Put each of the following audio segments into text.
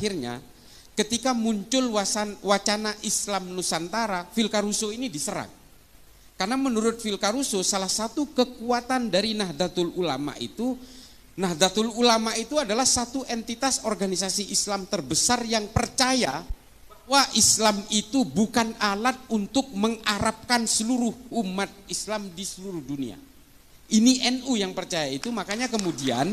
Akhirnya ketika muncul wacana Islam Nusantara, Phil Caruso ini diserang. Karena menurut Phil Caruso salah satu kekuatan dari Nahdlatul Ulama itu adalah satu entitas organisasi Islam terbesar yang percaya bahwa Islam itu bukan alat untuk mengarabkan seluruh umat Islam di seluruh dunia. Ini NU yang percaya itu, makanya kemudian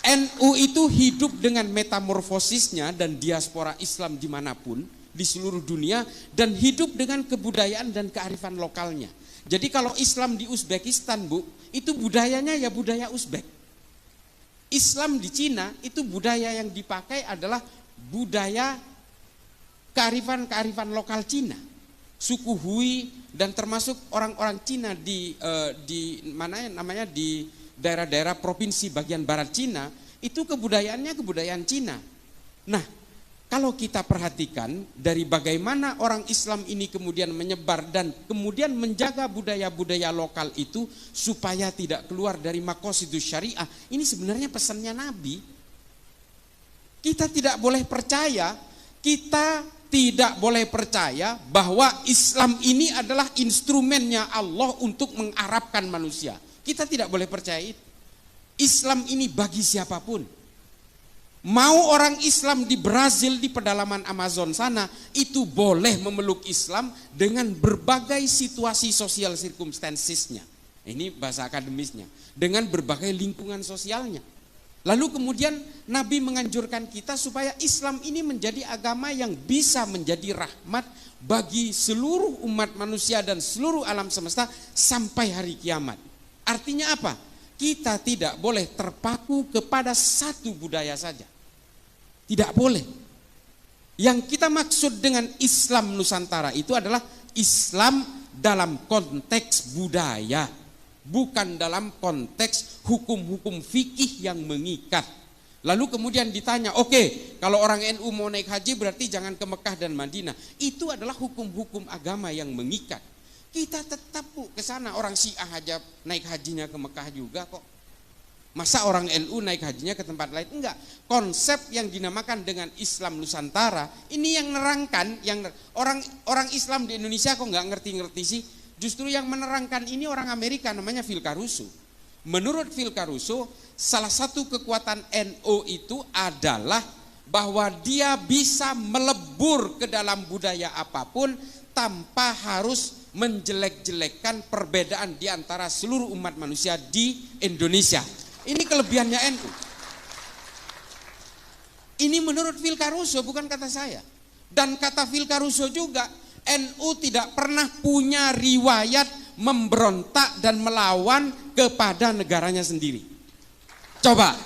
NU itu hidup dengan metamorfosisnya dan diaspora Islam dimanapun di seluruh dunia, dan hidup dengan kebudayaan dan kearifan lokalnya. Jadi kalau Islam di Uzbekistan, Bu, itu budayanya ya budaya Uzbek. Islam di Cina itu budaya yang dipakai adalah budaya kearifan lokal Cina. Suku Hui dan termasuk orang-orang Cina di mana namanya di daerah-daerah provinsi bagian barat Cina, itu kebudayaannya kebudayaan Cina. Nah, kalau kita perhatikan dari bagaimana orang Islam ini kemudian menyebar dan kemudian menjaga budaya-budaya lokal itu supaya tidak keluar dari maqasidus syariah, ini sebenarnya pesannya Nabi. Kita tidak boleh percaya bahwa Islam ini adalah instrumennya Allah untuk mengarabkan manusia. Kita tidak boleh percaya itu. Islam ini bagi siapapun. Mau orang Islam di Brazil di pedalaman Amazon sana itu boleh memeluk Islam dengan berbagai situasi sosial circumstancesnya. Ini bahasa akademisnya. Dengan berbagai lingkungan sosialnya. Lalu kemudian Nabi menganjurkan kita supaya Islam ini menjadi agama yang bisa menjadi rahmat bagi seluruh umat manusia dan seluruh alam semesta sampai hari kiamat. Artinya apa? Kita tidak boleh terpaku kepada satu budaya saja. Tidak boleh. Yang kita maksud dengan Islam Nusantara itu adalah Islam dalam konteks budaya, bukan dalam konteks hukum-hukum fikih yang mengikat. Lalu kemudian ditanya, oke, kalau orang NU mau naik haji berarti jangan ke Mekah dan Madinah. Itu adalah hukum-hukum agama yang mengikat. Kita tetap ke sana, orang Syiah aja naik hajinya ke Mekah juga kok. Masa orang NU naik hajinya ke tempat lain? Enggak. Konsep yang dinamakan dengan Islam Nusantara ini yang nerangkan, yang orang Islam di Indonesia kok nggak ngerti-ngerti sih? Justru yang menerangkan ini orang Amerika, namanya Phil Caruso. Menurut Phil Caruso, salah satu kekuatan NU itu adalah bahwa dia bisa melebur ke dalam budaya apapun tanpa harus menjelek-jelekkan perbedaan di antara seluruh umat manusia di Indonesia. Ini kelebihannya NU. Ini menurut Phil Caruso, bukan kata saya. Dan kata Phil Caruso juga, NU tidak pernah punya riwayat memberontak dan melawan kepada negaranya sendiri. Coba,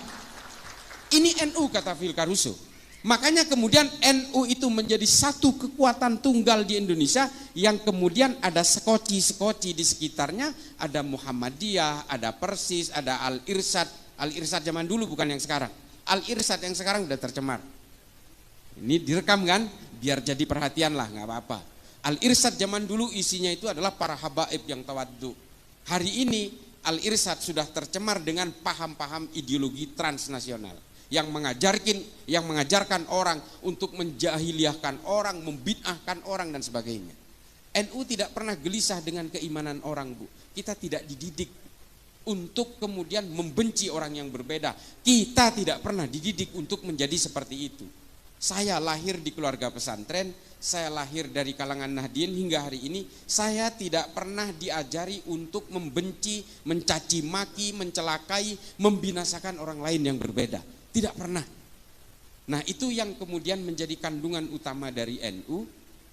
ini NU kata Phil Caruso. Makanya kemudian NU itu menjadi satu kekuatan tunggal di Indonesia yang kemudian ada sekoci-sekoci di sekitarnya, ada Muhammadiyah, ada Persis, ada Al-Irsyad. Al-Irsyad zaman dulu bukan yang sekarang. Al-Irsyad yang sekarang udah tercemar. Ini direkam kan? Biar jadi perhatian lah, nggak apa-apa. Al-Irsyad zaman dulu isinya itu adalah para habaib yang tawaddu. Hari ini Al-Irsyad sudah tercemar dengan paham-paham ideologi transnasional yang mengajarkan orang untuk menjahiliahkan orang, membid'ahkan orang dan sebagainya. NU tidak pernah gelisah dengan keimanan orang, Bu. Kita tidak dididik untuk kemudian membenci orang yang berbeda. Kita tidak pernah dididik untuk menjadi seperti itu. Saya lahir di keluarga pesantren, saya lahir dari kalangan Nahdien hingga hari ini, saya tidak pernah diajari untuk membenci, mencaci maki, mencelakai, membinasakan orang lain yang berbeda. Tidak pernah. Nah, itu yang kemudian menjadi kandungan utama dari NU.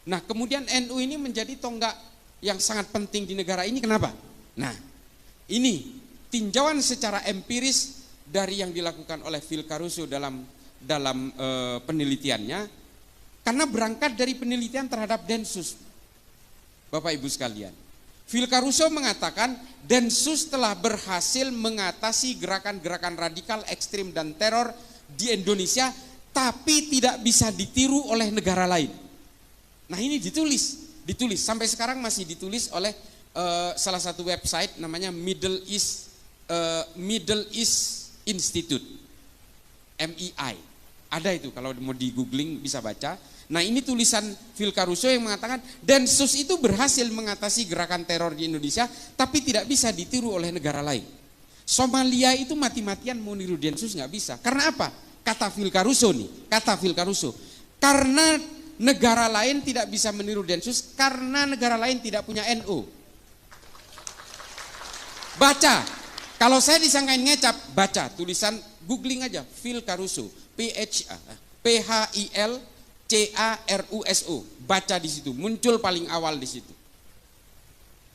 Nah, kemudian NU ini menjadi tonggak yang sangat penting di negara ini. Kenapa? Nah, ini tinjauan secara empiris dari yang dilakukan oleh Phil Caruso dalam penelitiannya, karena berangkat dari penelitian terhadap Densus. Bapak Ibu sekalian, Phil Caruso mengatakan Densus telah berhasil mengatasi gerakan-gerakan radikal ekstrim dan teror di Indonesia, tapi tidak bisa ditiru oleh negara lain. Nah, ini ditulis sampai sekarang masih ditulis oleh salah satu website namanya Middle East Institute, MEI. Ada itu kalau mau di googling bisa baca. Nah ini tulisan Phil Caruso yang mengatakan Densus itu berhasil mengatasi gerakan teror di Indonesia tapi tidak bisa ditiru oleh negara lain. Somalia itu mati-matian mau niru Densus nggak bisa. Karena apa? Kata Phil Caruso nih, kata Phil Caruso. Karena negara lain tidak bisa meniru Densus karena negara lain tidak punya NU. Baca. Kalau saya disangkain ngecap, baca tulisan googling aja Phil Caruso, PHILCARUSO, baca di situ, muncul paling awal di situ.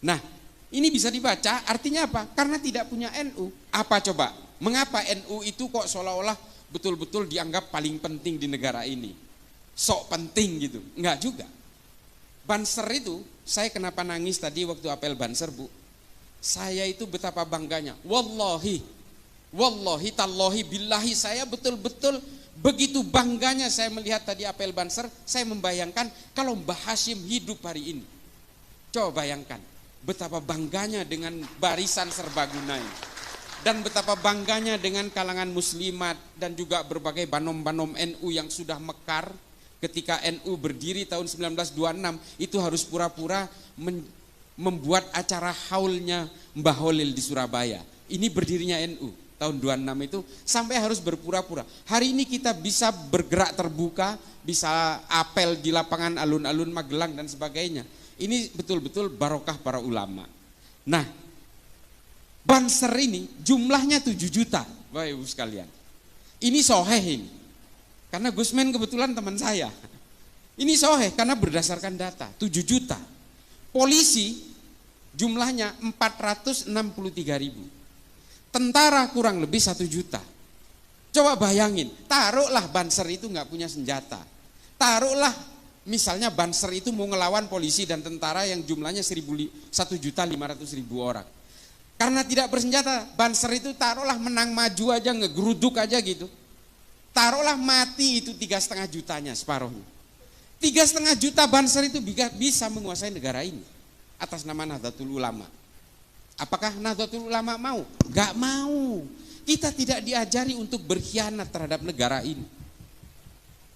Nah, ini bisa dibaca, artinya apa? Karena tidak punya NU. Apa coba? Mengapa NU itu kok seolah-olah betul-betul dianggap paling penting di negara ini? Sok penting gitu? Enggak juga. Banser itu, saya kenapa nangis tadi waktu apel Banser, Bu? Saya itu betapa bangganya. Wallahi tallahi billahi, saya betul-betul begitu bangganya saya melihat tadi apel Banser. Saya membayangkan kalau Mbah Hashim hidup hari ini. Coba bayangkan betapa bangganya dengan barisan serbaguna ini. Dan betapa bangganya dengan kalangan muslimat dan juga berbagai banom-banom NU yang sudah mekar. Ketika NU berdiri tahun 1926 itu harus pura-pura membuat acara haulnya Mbah Holil di Surabaya. Ini berdirinya NU tahun 26 itu sampai harus berpura-pura. Hari ini kita bisa bergerak terbuka, bisa apel di lapangan alun-alun Magelang dan sebagainya. Ini betul-betul barokah para ulama. Nah, Banser ini jumlahnya 7 juta, Bapak Ibu sekalian. Ini soheh ini. Karena Gusmen kebetulan teman saya. Ini soheh karena berdasarkan data 7 juta. Polisi jumlahnya 463.000. Tentara kurang lebih 1 juta. Coba bayangin, taruhlah Banser itu nggak punya senjata. Taruhlah misalnya Banser itu mau ngelawan polisi dan tentara yang jumlahnya 1.500.000 orang. Karena tidak bersenjata, Banser itu taruhlah menang maju aja, ngegeruduk aja gitu. Taruhlah mati itu 3,5 jutanya separuhnya. 3,5 juta Banser itu bisa menguasai negara ini atas nama Nahdlatul Ulama. Apakah Nahdlatul Ulama mau? Gak mau. Kita tidak diajari untuk berkhianat terhadap negara ini.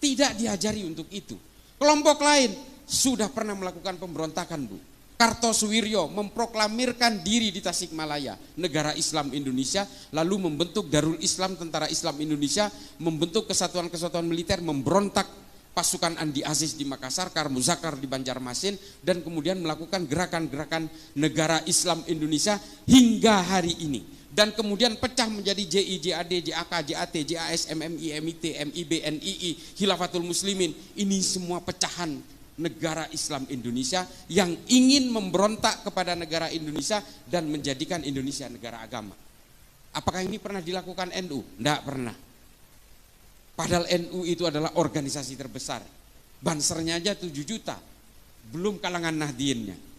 Tidak diajari untuk itu. Kelompok lain sudah pernah melakukan pemberontakan, Bu. Kartosuwiryo memproklamirkan diri di Tasikmalaya, negara Islam Indonesia, lalu membentuk Darul Islam, Tentara Islam Indonesia, membentuk kesatuan-kesatuan militer, memberontak pasukan Andi Aziz di Makassar, Karmuzakar di Banjarmasin, dan kemudian melakukan gerakan-gerakan negara Islam Indonesia hingga hari ini. Dan kemudian pecah menjadi JI, JAD, JAK, JAT, JAS, MMI, MIT, MIB, NII, Khilafatul Muslimin. Ini semua pecahan negara Islam Indonesia yang ingin memberontak kepada negara Indonesia dan menjadikan Indonesia negara agama. Apakah ini pernah dilakukan NU? Tidak pernah. Padahal NU itu adalah organisasi terbesar. Bansernya aja 7 juta. Belum kalangan Nahdliinnya.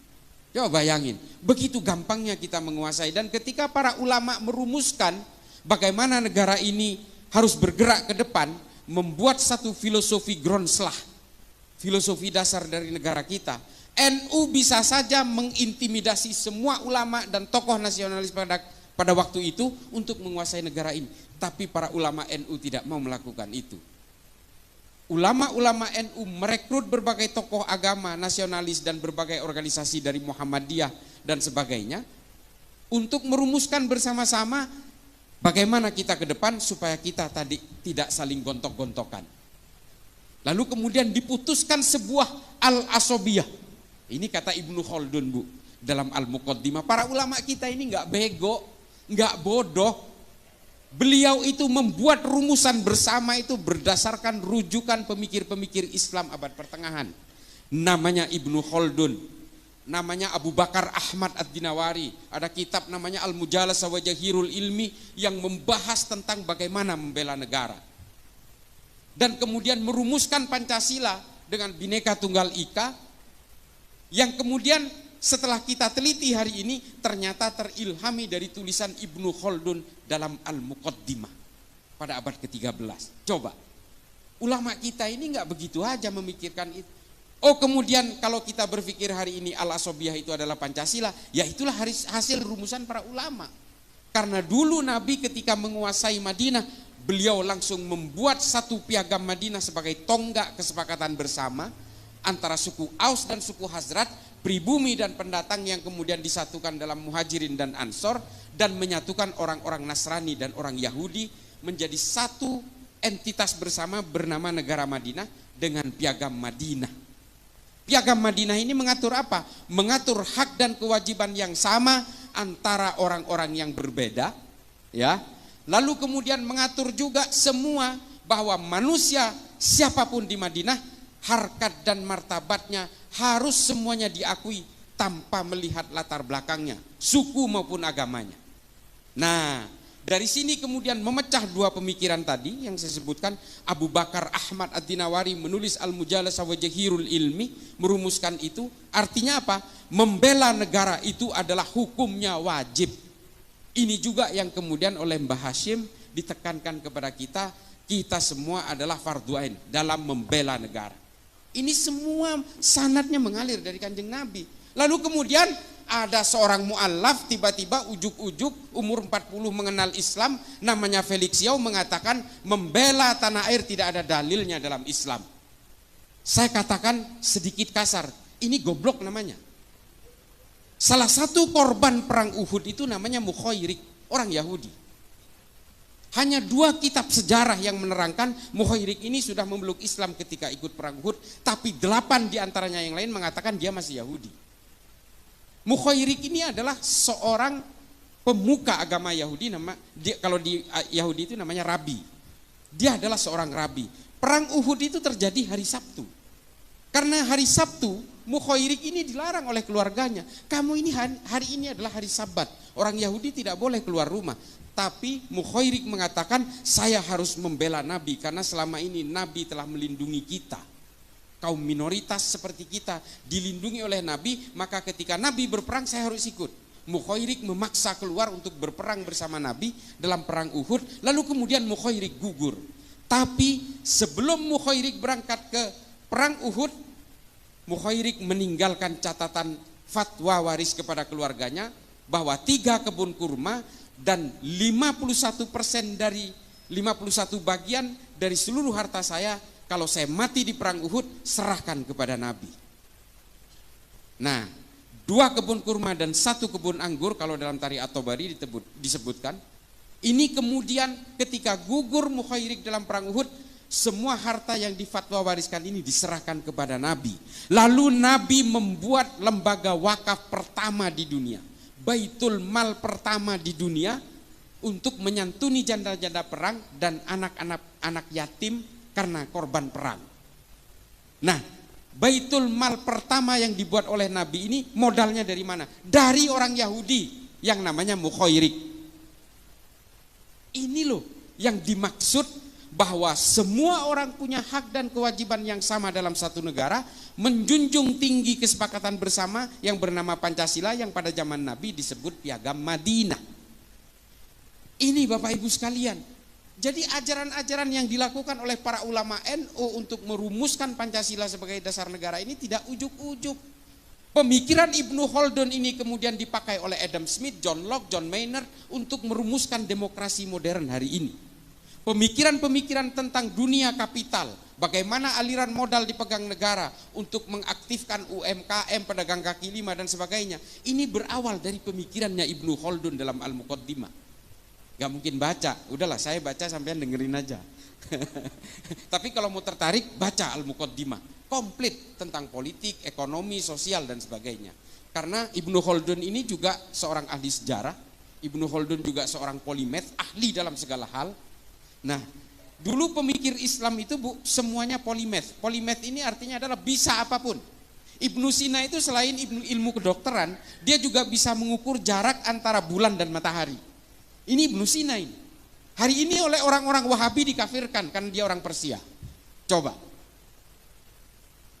Coba bayangin, begitu gampangnya kita menguasai. Dan ketika para ulama merumuskan bagaimana negara ini harus bergerak ke depan, membuat satu filosofi Gronslah, filosofi dasar dari negara kita, NU bisa saja mengintimidasi semua ulama dan tokoh nasionalis pada waktu itu untuk menguasai negara ini. Tapi para ulama NU tidak mau melakukan itu. Ulama-ulama NU merekrut berbagai tokoh agama nasionalis dan berbagai organisasi dari Muhammadiyah dan sebagainya untuk merumuskan bersama-sama bagaimana kita ke depan supaya kita tadi tidak saling gontok-gontokan. Lalu kemudian diputuskan sebuah al-asobiyah. Ini kata Ibnu Khaldun, Bu, dalam Al-Muqaddimah. Para ulama kita ini nggak bego, nggak bodoh. Beliau itu membuat rumusan bersama itu berdasarkan rujukan pemikir-pemikir Islam abad pertengahan. Namanya Ibnu Khaldun, namanya Abu Bakar Ahmad Ad-Dinawari. Ada kitab namanya Al-Mujalasah wa Jahirul Ilmi yang membahas tentang bagaimana membela negara. Dan kemudian merumuskan Pancasila dengan Bhinneka Tunggal Ika, yang kemudian setelah kita teliti hari ini ternyata terilhami dari tulisan Ibnu Khaldun dalam Al-Muqaddimah pada abad ke-13. Coba, ulama kita ini nggak begitu aja memikirkan itu. Oh, kemudian kalau kita berpikir hari ini al-asobiyah itu adalah Pancasila, ya itulah hasil rumusan para ulama. Karena dulu Nabi ketika menguasai Madinah beliau langsung membuat satu piagam Madinah sebagai tonggak kesepakatan bersama antara suku Aus dan suku Hazrat, pribumi dan pendatang yang kemudian disatukan dalam Muhajirin dan Ansor, dan menyatukan orang-orang Nasrani dan orang Yahudi menjadi satu entitas bersama bernama negara Madinah dengan piagam Madinah. Piagam Madinah ini mengatur apa? Mengatur hak dan kewajiban yang sama antara orang-orang yang berbeda, ya. Lalu kemudian mengatur juga semua bahwa manusia siapapun di Madinah, harkat dan martabatnya harus semuanya diakui tanpa melihat latar belakangnya, suku maupun agamanya. Nah, dari sini kemudian memecah dua pemikiran tadi yang saya sebutkan. Abu Bakar Ahmad Ad-Dinawari menulis Al-Mujalasa wa Jahirul Ilmi, merumuskan itu. Artinya apa? Membela negara itu adalah hukumnya wajib. Ini juga yang kemudian oleh Mbah Hashim ditekankan kepada kita, kita semua adalah fardhu ain dalam membela negara. Ini semua sanadnya mengalir dari Kanjeng Nabi. Lalu kemudian ada seorang mu'allaf tiba-tiba ujuk-ujuk umur 40 mengenal Islam, namanya Felix Yao, mengatakan membela tanah air tidak ada dalilnya dalam Islam. Saya katakan sedikit kasar, ini goblok namanya. Salah satu korban perang Uhud itu namanya Mukhairik, orang Yahudi. Hanya 2 kitab sejarah yang menerangkan Mukhairik ini sudah memeluk Islam ketika ikut perang Uhud, tapi 8 diantaranya yang lain mengatakan dia masih Yahudi. Mukhairik ini adalah seorang pemuka agama Yahudi, kalau di Yahudi itu namanya rabi. Dia adalah seorang rabi. Perang Uhud itu terjadi hari Sabtu. Karena hari Sabtu, Mukhairik ini dilarang oleh keluarganya. Kamu ini hari ini adalah hari Sabat. Orang Yahudi tidak boleh keluar rumah. Tapi Mukhairik mengatakan, saya harus membela Nabi karena selama ini Nabi telah melindungi kita. Kaum minoritas seperti kita dilindungi oleh Nabi, maka ketika Nabi berperang saya harus ikut. Mukhairik memaksa keluar untuk berperang bersama Nabi dalam perang Uhud, lalu kemudian Mukhairik gugur. Tapi sebelum Mukhairik berangkat ke perang Uhud, Mukhairik meninggalkan catatan fatwa waris kepada keluarganya bahwa 3 kebun kurma dan 51% dari 51 bagian dari seluruh harta saya, kalau saya mati di perang Uhud, serahkan kepada Nabi. Nah, 2 kebun kurma dan 1 kebun anggur, kalau dalam Tarikh At-Tabari disebutkan. Ini kemudian ketika gugur Mukhairik dalam perang Uhud, semua harta yang difatwa wariskan ini diserahkan kepada Nabi. Lalu Nabi membuat lembaga wakaf pertama di dunia, Baitul Mal pertama di dunia, untuk menyantuni janda-janda perang dan anak-anak yatim karena korban perang. Nah, Baitul Mal pertama yang dibuat oleh Nabi ini modalnya dari mana? Dari orang Yahudi yang namanya Mukhairik. Ini loh yang dimaksud bahwa semua orang punya hak dan kewajiban yang sama dalam satu negara, menjunjung tinggi kesepakatan bersama yang bernama Pancasila yang pada zaman Nabi disebut Piagam Madinah. Ini Bapak Ibu sekalian. Jadi ajaran-ajaran yang dilakukan oleh para ulama NU untuk merumuskan Pancasila sebagai dasar negara ini tidak ujuk-ujuk. Pemikiran Ibnu Khaldun ini kemudian dipakai oleh Adam Smith, John Locke, John Maynard untuk merumuskan demokrasi modern hari ini. Pemikiran-pemikiran tentang dunia kapital, bagaimana aliran modal dipegang negara untuk mengaktifkan UMKM, pedagang kaki lima dan sebagainya. Ini berawal dari pemikirannya Ibnu Khaldun dalam Al-Muqaddimah. Gak mungkin baca, udahlah saya baca sampean dengerin aja. Tapi kalau mau tertarik, baca Al-Muqaddimah, komplit tentang politik, ekonomi, sosial dan sebagainya. Karena Ibnu Khaldun ini juga seorang ahli sejarah, Ibnu Khaldun juga seorang polimath, ahli dalam segala hal. Nah, dulu pemikir Islam itu semuanya polimath. Polimath ini artinya adalah bisa apapun. Ibnu Sina itu selain ilmu kedokteran, dia juga bisa mengukur jarak antara bulan dan matahari. Ini Ibnu Sina ini. Hari ini oleh orang-orang Wahabi dikafirkan karena dia orang Persia. Coba.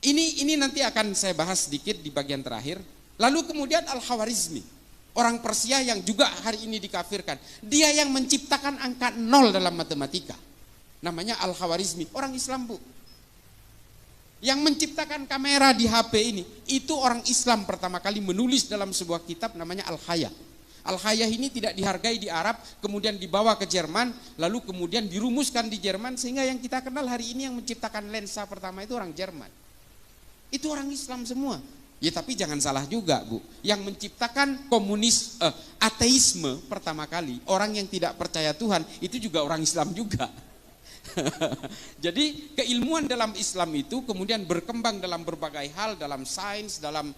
Ini nanti akan saya bahas sedikit di bagian terakhir. Lalu kemudian Al-Khawarizmi, orang Persia yang juga hari ini dikafirkan. Dia yang menciptakan angka 0 dalam matematika. Namanya Al-Khawarizmi, orang Islam, Bu. Yang menciptakan kamera di HP ini, itu orang Islam pertama kali menulis dalam sebuah kitab namanya Al-Haya. Al-Hayah ini tidak dihargai di Arab, kemudian dibawa ke Jerman, lalu kemudian dirumuskan di Jerman, sehingga yang kita kenal hari ini yang menciptakan lensa pertama itu orang Jerman. Itu orang Islam semua. Ya tapi jangan salah juga Bu, yang menciptakan ateisme pertama kali, orang yang tidak percaya Tuhan, itu juga orang Islam juga. Jadi keilmuan dalam Islam itu kemudian berkembang dalam berbagai hal, dalam sains, dalam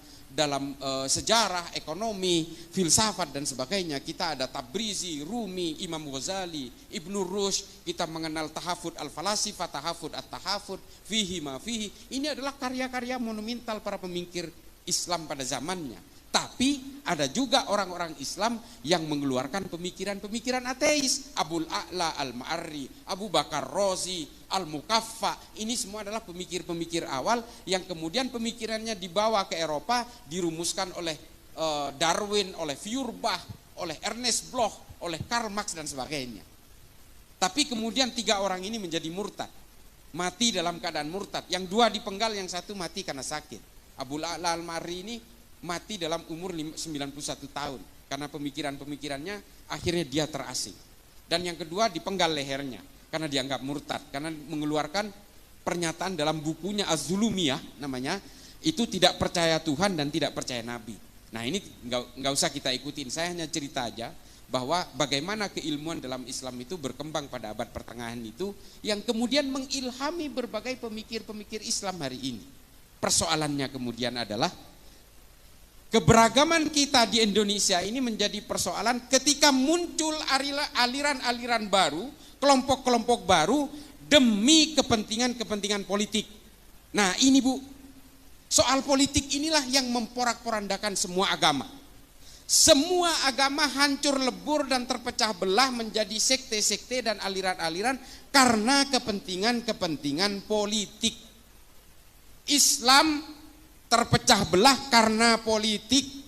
sejarah, ekonomi, filsafat dan sebagainya. Kita ada Tabrizi, Rumi, Imam Ghazali, Ibnu Rushd, kita mengenal tahafud al-falasifah, tahafud at-tahafud, fihi ma fihi. Ini adalah karya-karya monumental para pemikir Islam pada zamannya. Tapi ada juga orang-orang Islam yang mengeluarkan pemikiran-pemikiran ateis. Abul A'la al-Ma'arri, Abu Bakar Razi, Al-Mukaffa. Ini semua adalah pemikir-pemikir awal yang kemudian pemikirannya dibawa ke Eropa, dirumuskan oleh Darwin, oleh Feuerbach, oleh Ernest Bloch, oleh Karl Marx dan sebagainya. Tapi kemudian 3 orang ini menjadi murtad. Mati dalam keadaan murtad. Yang 2 dipenggal, yang 1 mati karena sakit. Abul A'la al-Ma'arri ini mati dalam umur 91 tahun karena pemikiran-pemikirannya akhirnya dia terasing. Dan yang kedua dipenggal lehernya karena dianggap murtad, karena mengeluarkan pernyataan dalam bukunya Az-Zulumiyah namanya, itu tidak percaya Tuhan dan tidak percaya Nabi. Nah ini nggak usah kita ikutin, saya hanya cerita aja bahwa bagaimana keilmuan dalam Islam itu berkembang pada abad pertengahan itu, yang kemudian mengilhami berbagai pemikir-pemikir Islam hari ini. Persoalannya kemudian adalah keberagaman kita di Indonesia ini menjadi persoalan ketika muncul aliran-aliran baru, kelompok-kelompok baru demi kepentingan-kepentingan politik. Nah ini Bu, soal politik inilah yang memporak-porandakan semua agama. Semua agama hancur lebur dan terpecah belah menjadi sekte-sekte dan aliran-aliran karena kepentingan-kepentingan politik. Islam terpecah belah karena politik.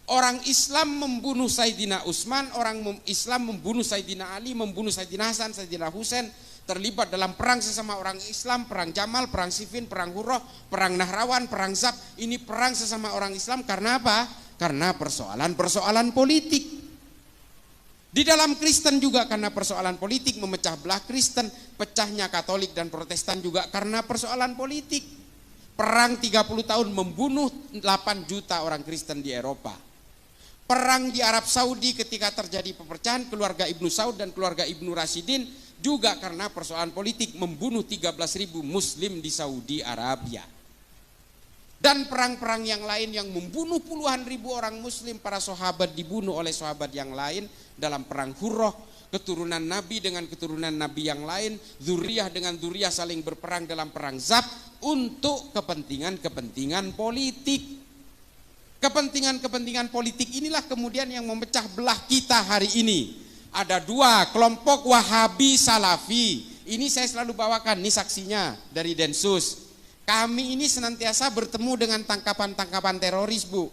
Orang Islam membunuh Sayyidina Utsman, orang Islam membunuh Sayyidina Ali, membunuh Sayyidina Hasan, Sayyidina Husain, terlibat dalam perang sesama orang Islam, perang Jamal, perang Siffin, perang Hurrah, perang Nahrawan, perang Zab. Ini perang sesama orang Islam karena apa? Karena persoalan-persoalan politik. Di dalam Kristen juga karena persoalan politik memecah belah Kristen, pecahnya Katolik dan Protestan juga karena persoalan politik. Perang 30 tahun membunuh 8 juta orang Kristen di Eropa. Perang di Arab Saudi ketika terjadi pepecahan keluarga Ibnu Saud dan keluarga Ibnu Rashidin juga karena persoalan politik, membunuh 13.000 Muslim di Saudi Arabia. Dan perang-perang yang lain yang membunuh puluhan ribu orang Muslim, para sahabat dibunuh oleh sahabat yang lain dalam perang Hurrah, keturunan Nabi dengan keturunan Nabi yang lain, zuriyah dengan zuriyah saling berperang dalam perang Zab untuk kepentingan-kepentingan politik. Kepentingan-kepentingan politik inilah kemudian yang memecah belah kita hari ini. Ada 2 kelompok Wahabi Salafi. Ini saya selalu bawakan, ini saksinya dari Densus. Kami ini senantiasa bertemu dengan tangkapan-tangkapan teroris Bu.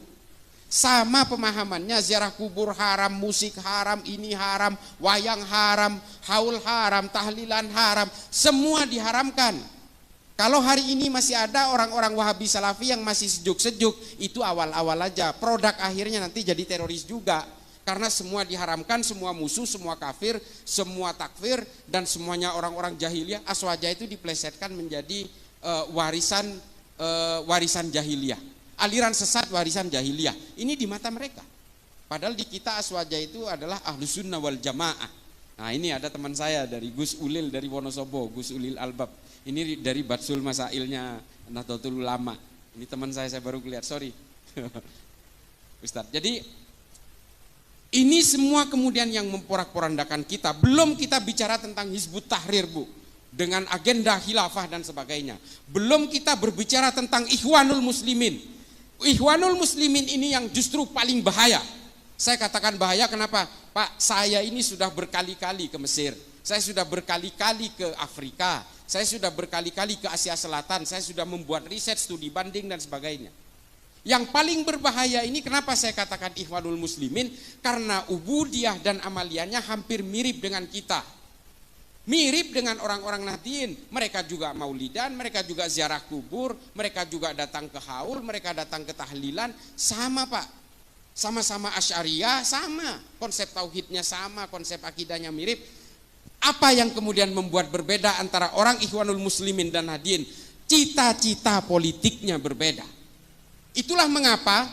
Sama pemahamannya, ziarah kubur haram, musik haram, ini haram, wayang haram, haul haram, tahlilan haram, semua diharamkan. Kalau hari ini masih ada orang-orang Wahabi Salafi yang masih sejuk-sejuk, itu awal-awal aja. Produk akhirnya nanti jadi teroris juga. Karena semua diharamkan, semua musuh, semua kafir, semua takfir, dan semuanya orang-orang jahiliyah. Aswaja itu diplesetkan menjadi warisan jahiliyah. Aliran sesat warisan jahiliyah. Ini di mata mereka. Padahal di kita Aswaja itu adalah Ahlus Sunnah wal Jamaah. Nah ini ada teman saya dari Gus Ulil dari Wonosobo, Gus Ulil Albab. Ini dari Batsul Masailnya Nahdlatul Ulama. Ini teman saya baru lihat, sorry. Ustaz. Jadi ini semua kemudian yang memporak-porandakan kita. Belum kita bicara tentang Hizbut Tahrir Bu, dengan agenda khilafah dan sebagainya. Belum kita berbicara tentang Ikhwanul Muslimin. Ikhwanul Muslimin ini yang justru paling bahaya. Saya katakan bahaya kenapa? Pak, saya ini sudah berkali-kali ke Mesir. Saya sudah berkali-kali ke Afrika. Saya sudah berkali-kali ke Asia Selatan. Saya sudah membuat riset, studi banding dan sebagainya. Yang paling berbahaya ini kenapa saya katakan Ikhwanul Muslimin? Karena ubudiyah dan amaliannya hampir mirip dengan kita. Mirip dengan orang-orang Nahdien, mereka juga maulidan, mereka juga ziarah kubur, mereka juga datang ke haul, mereka datang ke tahlilan, sama Pak. Sama-sama Asy'ariyah, sama. Konsep tauhidnya sama, konsep akidahnya mirip. Apa yang kemudian membuat berbeda antara orang Ikhwanul Muslimin dan Nahdien? Cita-cita politiknya berbeda. Itulah mengapa,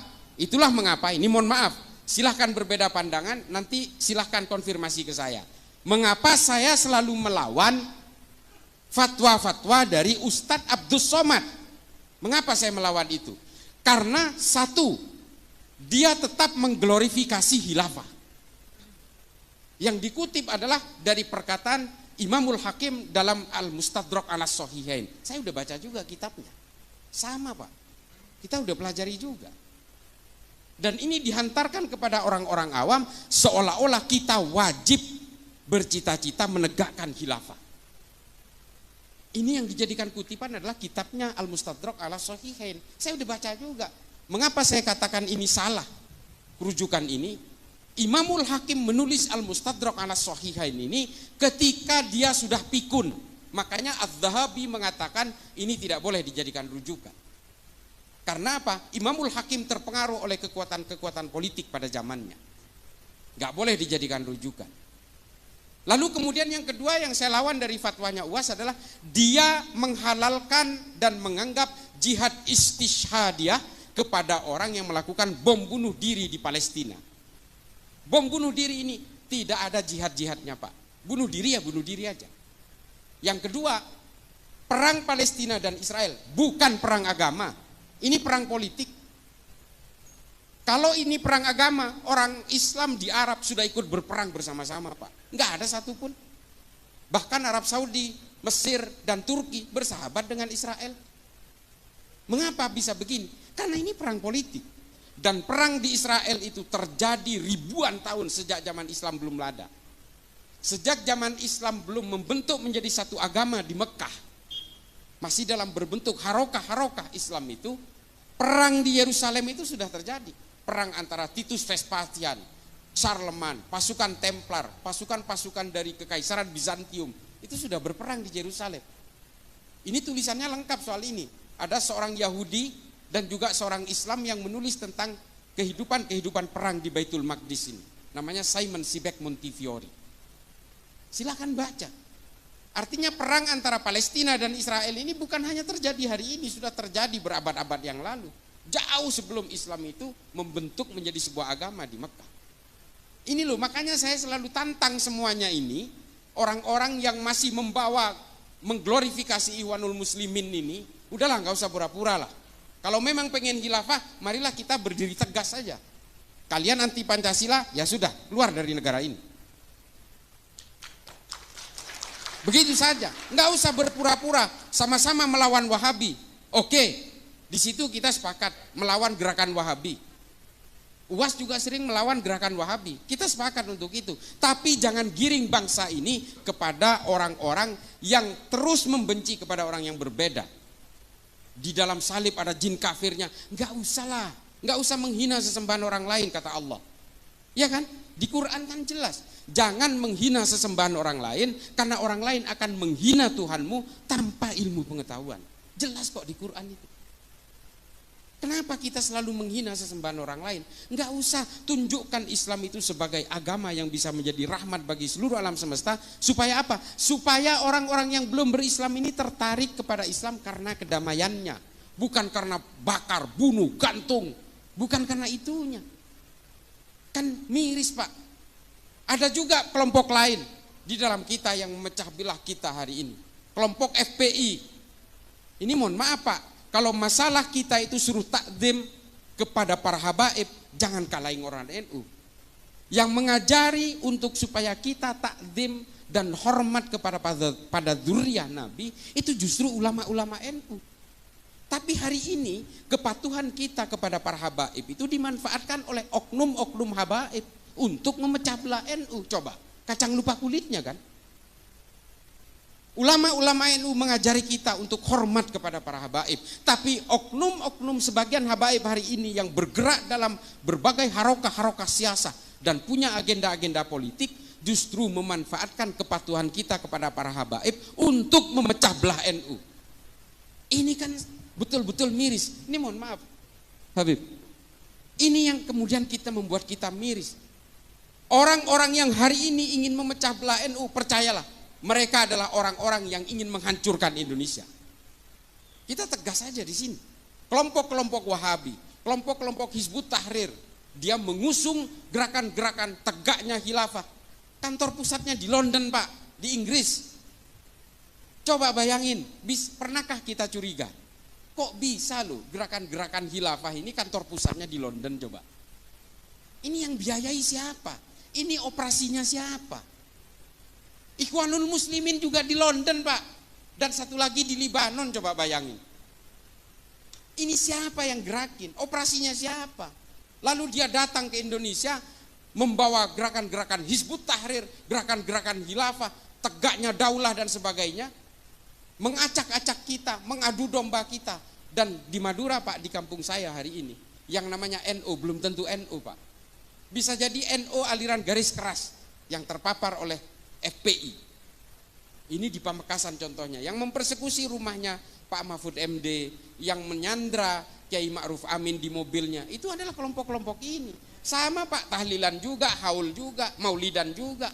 ini mohon maaf, silahkan berbeda pandangan, nanti silahkan konfirmasi ke saya. Mengapa saya selalu melawan fatwa-fatwa dari Ustadz Abdus Somad? Mengapa saya melawan itu? Karena satu, dia tetap mengglorifikasi khilafah. Yang dikutip adalah dari perkataan Imamul Hakim dalam Al-Mustadrak ala Sahihain. Saya udah baca juga kitabnya. Sama Pak, kita udah pelajari juga. Dan ini dihantarkan kepada orang-orang awam seolah-olah kita wajib bercita-cita menegakkan khilafah. Ini yang dijadikan kutipan adalah kitabnya Al-Mustadrak ala Sahihain. Saya udah baca juga. Mengapa saya katakan ini salah? Rujukan ini, Imamul Hakim menulis Al-Mustadrak ala Sahihain ini ketika dia sudah pikun. Makanya Az-Zahabi mengatakan ini tidak boleh dijadikan rujukan. Karena apa? Imamul Hakim terpengaruh oleh kekuatan-kekuatan politik pada zamannya. Gak boleh dijadikan rujukan. Lalu kemudian yang kedua yang saya lawan dari fatwanya UAS adalah dia menghalalkan dan menganggap jihad istishhadiyah kepada orang yang melakukan bom bunuh diri di Palestina. Bom bunuh diri ini tidak ada jihad-jihadnya Pak. Bunuh diri ya bunuh diri aja. Yang kedua, perang Palestina dan Israel bukan perang agama. Ini perang politik. Kalau ini perang agama, orang Islam di Arab sudah ikut berperang bersama-sama Pak. Enggak ada satupun. Bahkan Arab Saudi, Mesir dan Turki bersahabat dengan Israel. Mengapa bisa begini? Karena ini perang politik. Dan perang di Israel itu terjadi ribuan tahun sejak zaman Islam belum ada. Sejak zaman Islam belum membentuk menjadi satu agama di Mekah, masih dalam berbentuk harokah-harokah Islam itu, perang di Yerusalem itu sudah terjadi. Perang antara Titus Vespasian, Charlemagne, pasukan Templar, pasukan-pasukan dari Kekaisaran Bizantium, itu sudah berperang di Yerusalem. Ini tulisannya lengkap soal ini. Ada seorang Yahudi dan juga seorang Islam yang menulis tentang kehidupan perang di Baitul Maqdis ini. Namanya Simon Sibek Montefiore. Silakan baca. Artinya perang antara Palestina dan Israel ini bukan hanya terjadi hari ini, sudah terjadi berabad-abad yang lalu. Jauh sebelum Islam itu membentuk menjadi sebuah agama di Mekah. Ini loh, makanya saya selalu tantang semuanya ini. Orang-orang yang masih mengglorifikasi Ikhwanul Muslimin ini, udahlah gak usah pura-pura lah. Kalau memang pengen khilafah, marilah kita berdiri tegas saja. Kalian anti Pancasila, ya sudah, keluar dari negara ini. Begitu saja, nggak usah berpura-pura, sama-sama melawan Wahabi. Oke, di situ kita sepakat melawan gerakan Wahabi. UAS juga sering melawan gerakan Wahabi. Kita sepakat untuk itu. Tapi jangan giring bangsa ini kepada orang-orang yang terus membenci kepada orang yang berbeda. Di dalam salib ada jin kafirnya, nggak usah lah, nggak usah menghina sesembahan orang lain kata Allah, ya kan? Di Quran kan jelas, jangan menghina sesembahan orang lain karena orang lain akan menghina Tuhanmu tanpa ilmu pengetahuan. Jelas kok di Quran itu. Kenapa kita selalu menghina sesembahan orang lain? Enggak usah, tunjukkan Islam itu sebagai agama yang bisa menjadi rahmat bagi seluruh alam semesta. Supaya apa? Supaya orang-orang yang belum berislam ini tertarik kepada Islam karena kedamaiannya. Bukan karena bakar, bunuh, gantung. Bukan karena itunya. Kan miris Pak. Ada juga kelompok lain di dalam kita yang memecah belah kita hari ini. Kelompok FPI. Ini mohon maaf Pak. Kalau masalah kita itu suruh takdim kepada para habaib, jangan kalahin orang NU. Yang mengajari untuk supaya kita takdim dan hormat pada dzurriyyah Nabi, itu justru ulama-ulama NU. Tapi hari ini kepatuhan kita kepada para habaib itu dimanfaatkan oleh oknum-oknum habaib untuk memecah belah NU. Coba, kacang lupa kulitnya kan? Ulama-ulama NU mengajari kita untuk hormat kepada para habaib. Tapi oknum-oknum sebagian habaib hari ini yang bergerak dalam berbagai harokah-harokah siasah dan punya agenda-agenda politik justru memanfaatkan kepatuhan kita kepada para habaib untuk memecah belah NU. Ini kan betul-betul miris. Ini mohon maaf, Habib. Ini yang kemudian membuat kita miris. Orang-orang yang hari ini ingin memecah belah NU, percayalah, mereka adalah orang-orang yang ingin menghancurkan Indonesia. Kita tegas saja di sini. Kelompok-kelompok Wahabi, kelompok-kelompok Hizbut Tahrir, dia mengusung gerakan-gerakan tegaknya khilafah. Kantor pusatnya di London, Pak, di Inggris. Coba bayangin, pernahkah kita curiga? Kok bisa loh gerakan-gerakan khilafah ini kantor pusatnya di London, coba. Ini yang biayai siapa? Ini operasinya siapa? Ikhwanul Muslimin juga di London, Pak. Dan satu lagi di Libanon, coba bayangin. Ini siapa yang gerakin? Operasinya siapa? Lalu dia datang ke Indonesia membawa gerakan-gerakan Hizbut Tahrir, gerakan-gerakan khilafah, tegaknya daulah dan sebagainya, mengacak-acak kita, mengadu domba kita. Dan di Madura, Pak, di kampung saya hari ini, yang namanya NU, belum tentu NU, Pak. Bisa jadi NU aliran garis keras yang terpapar oleh FPI. Ini di Pamekasan contohnya, yang mempersekusi rumahnya Pak Mahfud MD, yang menyandra Kiai Ma'ruf Amin di mobilnya, itu adalah kelompok-kelompok ini. Sama, Pak, tahlilan juga, haul juga, maulidan juga,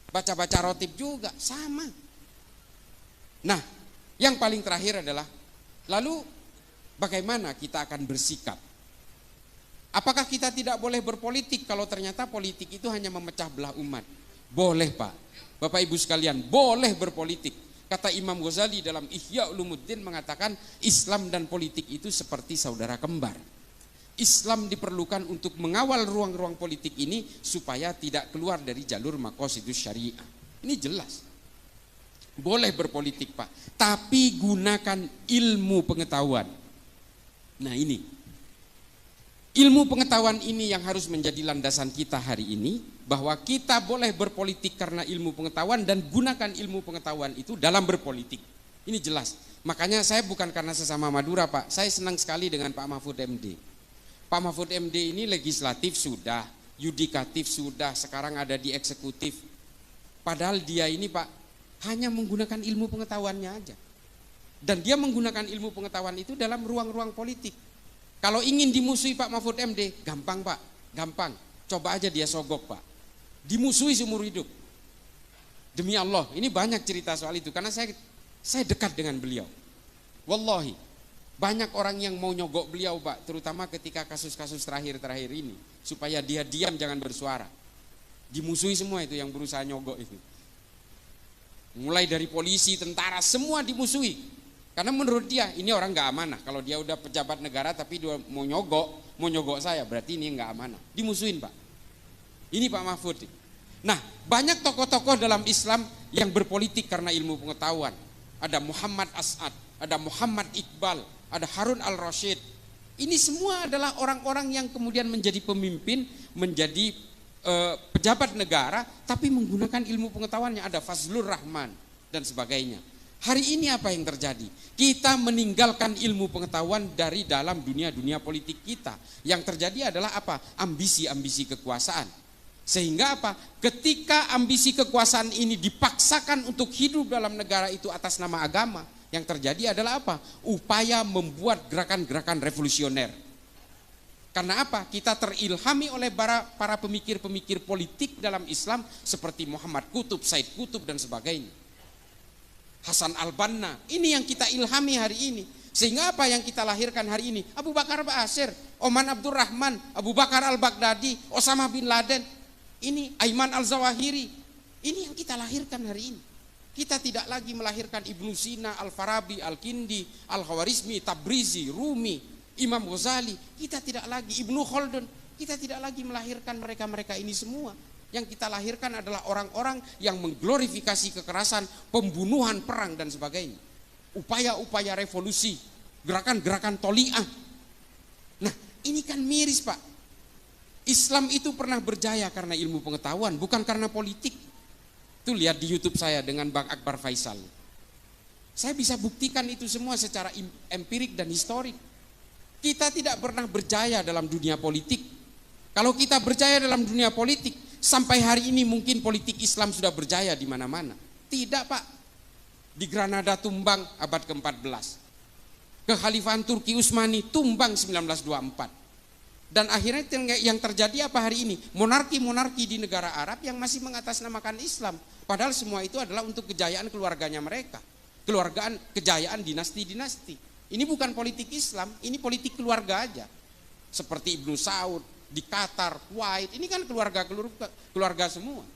baca-baca rotib juga, sama. Nah, yang paling terakhir adalah, lalu bagaimana kita akan bersikap? Apakah kita tidak boleh berpolitik kalau ternyata politik itu hanya memecah belah umat? Boleh, Pak. Bapak Ibu sekalian, boleh berpolitik. Kata Imam Ghazali dalam Ihya Ulumuddin mengatakan, Islam dan politik itu seperti saudara kembar. Islam diperlukan untuk mengawal ruang-ruang politik ini supaya tidak keluar dari jalur maqasidus syariah. Ini jelas. Boleh berpolitik, Pak, tapi gunakan ilmu pengetahuan. Nah, ini ilmu pengetahuan ini yang harus menjadi landasan kita hari ini, bahwa kita boleh berpolitik karena ilmu pengetahuan dan gunakan ilmu pengetahuan itu dalam berpolitik. Ini jelas. Makanya saya bukan karena sesama Madura, Pak. Saya senang sekali dengan Pak Mahfud MD. Pak Mahfud MD ini legislatif sudah, yudikatif sudah, sekarang ada di eksekutif. Padahal dia ini, Pak, hanya menggunakan ilmu pengetahuannya aja. Dan dia menggunakan ilmu pengetahuan itu dalam ruang-ruang politik. Kalau ingin dimusuhi Pak Mahfud MD, gampang, Pak, gampang. Coba aja dia sogok, Pak. Dimusuhi seumur hidup. Demi Allah, ini banyak cerita soal itu karena saya dekat dengan beliau. Wallahi, banyak orang yang mau nyogok beliau, Pak, terutama ketika kasus-kasus terakhir-terakhir ini, supaya dia diam jangan bersuara. Dimusuhi semua itu yang berusaha nyogok itu. Mulai dari polisi, tentara, semua dimusuhi. Karena menurut dia ini orang nggak amanah. Kalau dia udah pejabat negara tapi dia mau nyogok saya, berarti ini nggak amanah. Dimusuhin, Pak. Ini Pak Mahfud. Nah, banyak tokoh-tokoh dalam Islam yang berpolitik karena ilmu pengetahuan. Ada Muhammad As'ad, ada Muhammad Iqbal, ada Harun al-Rasyid. Ini semua adalah orang-orang yang kemudian menjadi pemimpin, menjadi pejabat negara, tapi menggunakan ilmu pengetahuannya. Ada Fazlur Rahman dan sebagainya. Hari ini apa yang terjadi? Kita meninggalkan ilmu pengetahuan dari dalam dunia politik kita. Yang terjadi adalah apa? Ambisi-ambisi kekuasaan. Sehingga apa? Ketika ambisi kekuasaan ini dipaksakan untuk hidup dalam negara itu atas nama agama, yang terjadi adalah apa? Upaya membuat gerakan-gerakan revolusioner. Karena apa? Kita terilhami oleh para pemikir-pemikir politik dalam Islam seperti Muhammad Qutb, Said Qutb dan sebagainya. Hasan al-Banna, ini yang kita ilhami hari ini. Sehingga apa yang kita lahirkan hari ini? Abu Bakar Ba'asyir, Oman Abdurrahman, Abu Bakar al-Baghdadi, Osama bin Laden, ini Aiman al-Zawahiri. Ini yang kita lahirkan hari ini. Kita tidak lagi melahirkan Ibnu Sina, Al-Farabi, Al-Kindi, Al-Khawarizmi, Tabrizi, Rumi, Imam Ghazali. Kita tidak lagi, Ibnu Khaldun, kita tidak lagi melahirkan mereka-mereka ini semua. Yang kita lahirkan adalah orang-orang yang mengglorifikasi kekerasan, pembunuhan, perang dan sebagainya. Upaya-upaya revolusi, gerakan-gerakan toli'ah. Nah, ini kan miris, Pak. Islam itu pernah berjaya karena ilmu pengetahuan, bukan karena politik. Itu lihat di YouTube saya dengan Bang Akbar Faisal. Saya bisa buktikan itu semua secara empirik dan historik. Kita tidak pernah berjaya dalam dunia politik. Kalau kita berjaya dalam dunia politik, sampai hari ini mungkin politik Islam sudah berjaya di mana-mana. Tidak, Pak. Di Granada tumbang abad ke-14. Kekhalifahan Turki Utsmani tumbang 1924. Dan akhirnya yang terjadi apa hari ini? Monarki-monarki di negara Arab yang masih mengatasnamakan Islam. Padahal semua itu adalah untuk kejayaan keluarganya mereka. Kejayaan dinasti-dinasti. Ini bukan politik Islam, ini politik keluarga aja. Seperti Ibnu Saud, di Qatar, Kuwait, ini kan keluarga semua.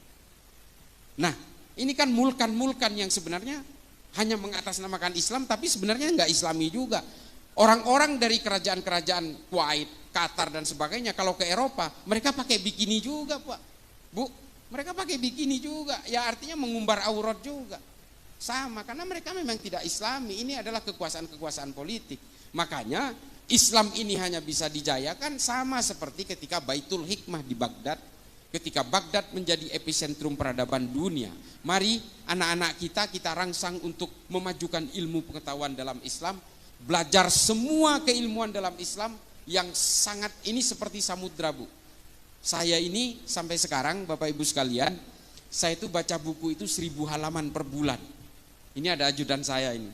Nah, ini kan mulkan-mulkan yang sebenarnya hanya mengatasnamakan Islam, tapi sebenarnya nggak Islami juga. Orang-orang dari kerajaan-kerajaan Kuwait, Qatar dan sebagainya, kalau ke Eropa mereka pakai bikini juga, Pak, Bu, mereka pakai bikini juga, ya artinya mengumbar aurat juga, sama, karena mereka memang tidak Islami. Ini adalah kekuasaan-kekuasaan politik. Makanya Islam ini hanya bisa dijayakan sama seperti ketika Baitul Hikmah di Baghdad, ketika Baghdad menjadi epicentrum peradaban dunia. Mari anak-anak kita rangsang untuk memajukan ilmu pengetahuan dalam Islam, belajar semua keilmuan dalam Islam yang sangat ini seperti samudra, Bu. Saya ini sampai sekarang Bapak Ibu sekalian, saya itu baca buku itu 1000 halaman per bulan. Ini ada ajudan saya ini.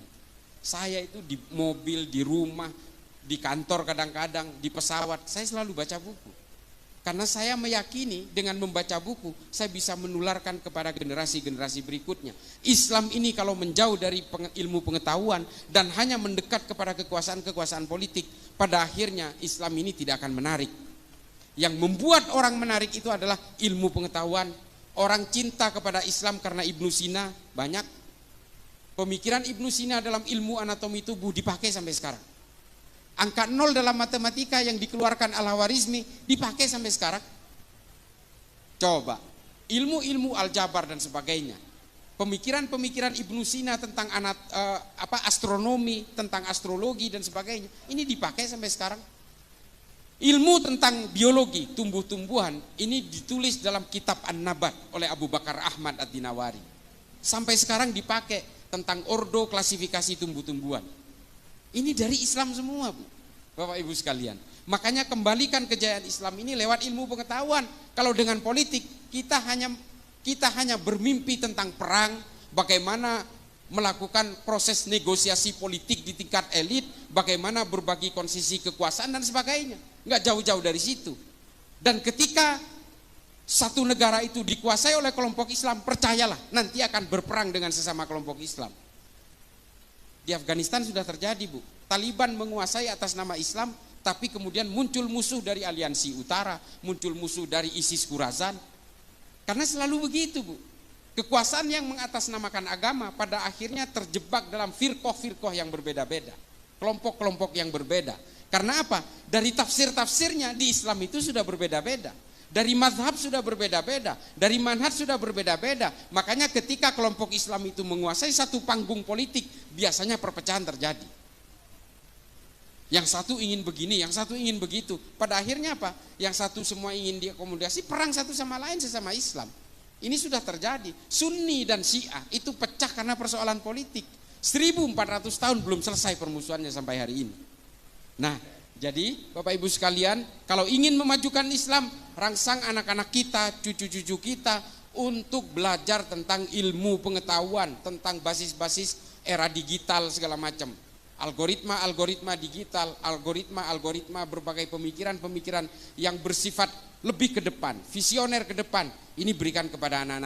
Saya itu di mobil, di rumah, di kantor kadang-kadang, di pesawat, saya selalu baca buku. Karena saya meyakini dengan membaca buku, saya bisa menularkan kepada generasi-generasi berikutnya. Islam ini kalau menjauh dari ilmu pengetahuan dan hanya mendekat kepada kekuasaan-kekuasaan politik, pada akhirnya Islam ini tidak akan menarik. Yang membuat orang menarik itu adalah ilmu pengetahuan. Orang cinta kepada Islam karena Ibnu Sina banyak. Pemikiran Ibnu Sina dalam ilmu anatomi tubuh dipakai sampai sekarang. Angka 0 dalam matematika yang dikeluarkan Al-Khwarizmi dipakai sampai sekarang. Coba, ilmu-ilmu aljabar dan sebagainya. Pemikiran-pemikiran Ibnu Sina tentang astronomi, tentang astrologi dan sebagainya, ini dipakai sampai sekarang. Ilmu tentang biologi, tumbuh-tumbuhan, ini ditulis dalam kitab An-Nabat oleh Abu Bakar Ahmad Ad-Dinawari. Sampai sekarang dipakai tentang ordo klasifikasi tumbuh-tumbuhan. Ini dari Islam semua, Bu, Bapak Ibu sekalian. Makanya kembalikan kejayaan Islam ini lewat ilmu pengetahuan. Kalau dengan politik kita hanya bermimpi tentang perang, bagaimana melakukan proses negosiasi politik di tingkat elit, bagaimana berbagi konsesi kekuasaan dan sebagainya. Enggak jauh-jauh dari situ. Dan ketika satu negara itu dikuasai oleh kelompok Islam, percayalah nanti akan berperang dengan sesama kelompok Islam. Di Afghanistan sudah terjadi, Bu. Taliban menguasai atas nama Islam, tapi kemudian muncul musuh dari aliansi utara, muncul musuh dari ISIS Khorasan. Karena selalu begitu, Bu. Kekuasaan yang mengatasnamakan agama pada akhirnya terjebak dalam firqoh-firqoh yang berbeda-beda. Kelompok-kelompok yang berbeda. Karena apa? Dari tafsir-tafsirnya di Islam itu sudah berbeda-beda. Dari mazhab sudah berbeda-beda, dari manhaj sudah berbeda-beda. Makanya ketika kelompok Islam itu menguasai satu panggung politik, biasanya perpecahan terjadi. Yang satu ingin begini, yang satu ingin begitu. Pada akhirnya apa? Yang satu semua ingin diakomodasi, perang satu sama lain sesama Islam. Ini sudah terjadi. Sunni dan Syiah itu pecah karena persoalan politik. 1400 tahun belum selesai permusuhannya sampai hari ini. Nah, jadi Bapak Ibu sekalian, kalau ingin memajukan Islam, rangsang anak-anak kita, cucu-cucu kita untuk belajar tentang ilmu pengetahuan, tentang basis-basis era digital segala macam. Algoritma digital, algoritma berbagai pemikiran yang bersifat lebih ke depan, visioner ke depan. Ini berikan kepada anak-anak